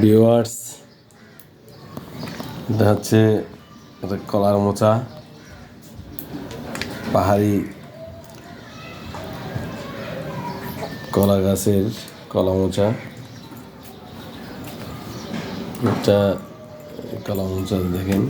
Viewers, এটা হচ্ছে কলার মোচা, পাহাড়ি কলা গাছের কলা মোচা। এটা কলা মোচা দেখেন,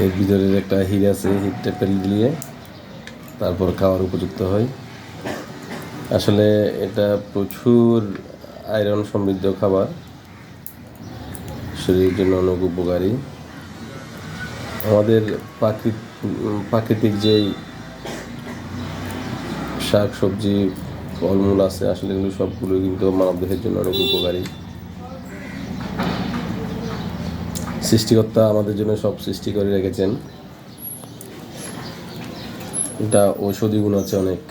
এর ভিতরের একটা হিট আছে, হিটটা ফেলে দিয়ে তারপর খাওয়ার উপযুক্ত হয়। আসলে এটা প্রচুর আয়রন সমৃদ্ধ খাবার, শরীরের জন্য অনেক উপকারী। আমাদের প্রাকৃতিক যেই শাক সবজি ফলমূল আছে, আসলে এগুলো সবগুলো কিন্তু মানবদেহের জন্য অনেক উপকারী। সৃষ্টিকর্তা আমাদের জন্য সব সৃষ্টি করে রেখেছেন। এটা ঔষধি গুণ আছে অনেক,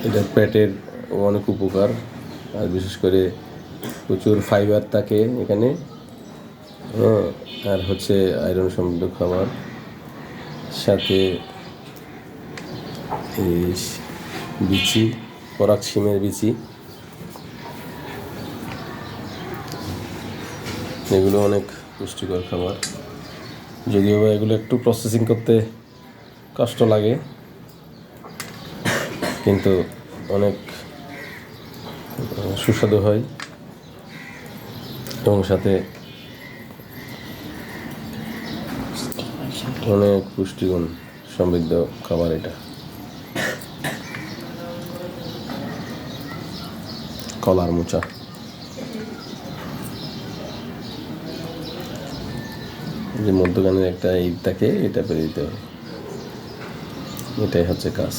এটা পেটের অনেক উপকার, আর বিশেষ করে প্রচুর ফাইবার থাকে এখানে। আর হচ্ছে আয়রন সমৃদ্ধ খাবার, সাথে এই বিচি, পরাগ শিমের বিচি, এগুলো অনেক পুষ্টিকর খাবার। যদিও বা এগুলো একটু প্রসেসিং করতে কষ্ট লাগে, কিন্তু অনেক সুস্বাদু হয় এবং সাথে অনেক পুষ্টিগুণ সমৃদ্ধ খাবার। এটা কলার মোচা। যে মধ্যখানে একটা ইট থাকে, এটা পেরে দিতে হবে, এটাই হচ্ছে কাজ।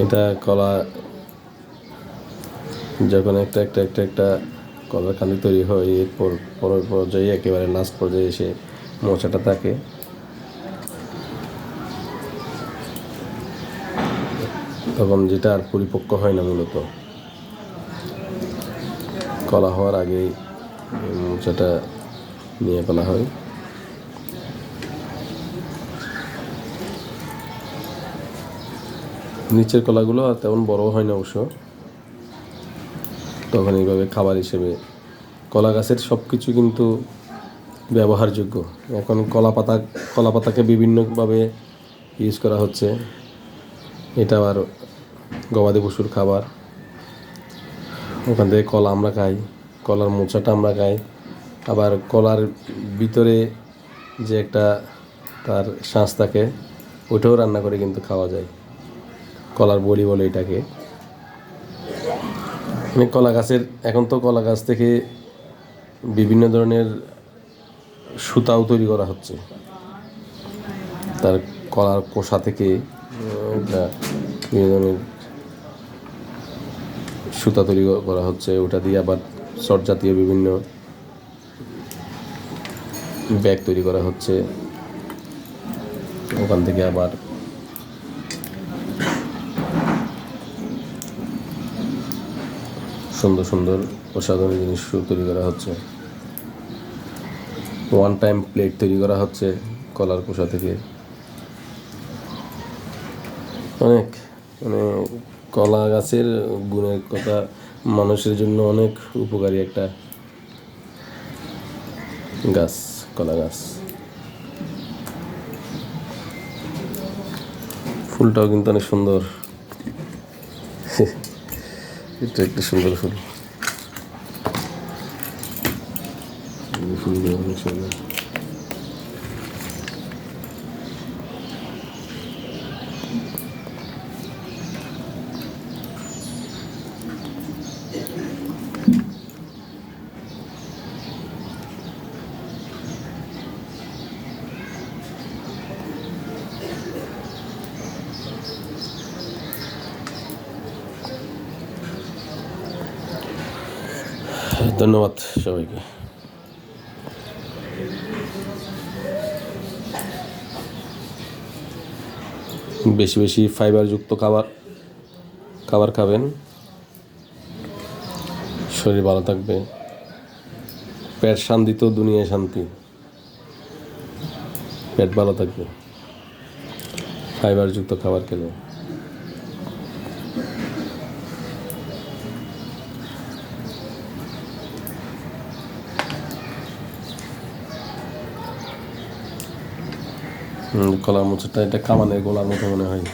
এটা কলা যখন একটা একটা একটা একটা কলার কান্দি তৈরি হয়, এরপর পরের পর্যায়ে একেবারে লাস্ট পর্যায়ে এসে মোচাটা থাকে। তখন যেটা আর পরিপক্ক হয় না, মূলত কলা হওয়ার আগেই মোচাটা নিয়ে ফেলা হয়। নিচের কলাগুলো আর তেমন বড় হয় না অবশ্য, তখন এইভাবে খাবার হিসেবে কলা গাছের সব কিছু কিন্তু ব্যবহারযোগ্য। এখন কলা পাতাকে বিভিন্নভাবে ইউজ করা হচ্ছে। এটা আবার গবাদি পশুর খাবার, ওখান থেকে কলা আমরা খাই, কলার মোচাটা আমরা খাই। আবার কলার ভিতরে যে একটা তার শাঁস থাকে, ওটাও রান্না করে কিন্তু খাওয়া যায়, কলার বড়ি বলে এটাকে। কলা গাছের, এখন তো কলা গাছ থেকে বিভিন্ন ধরনের সুতাও তৈরি করা হচ্ছে, তার কলার কোষা থেকে বিভিন্ন ধরনের সুতা তৈরি করা হচ্ছে। ওটা দিয়ে আবার শর্ট জাতীয় বিভিন্ন ব্যাগ তৈরি করা হচ্ছে। ওখান থেকে আবার সুন্দর সুন্দর অসাধারণ জিনিস তৈরি করা হচ্ছে। ওয়ান টাইম প্লেট তৈরি করা হচ্ছে কলার কোষা থেকে। অনেক কলা গাছের গুণের কথা, মানুষের জন্য অনেক উপকারী একটা গাছ, কলা গাছ। ফুলটাও কিন্তু অনেক সুন্দর, এটা একটা সুন্দর ফুল, অনেক সুন্দর। ধন্যবাদ সবাইকে। বেশি বেশি ফাইবারযুক্ত খাবার খাবেন, শরীর ভালো থাকবে। পেট শান্তি তো দুনিয়ায় শান্তি। পেট ভালো থাকবে ফাইবারযুক্ত খাবার খেলে। কলার মোচাটা এটা কামানের গোলার মতো মনে হয়।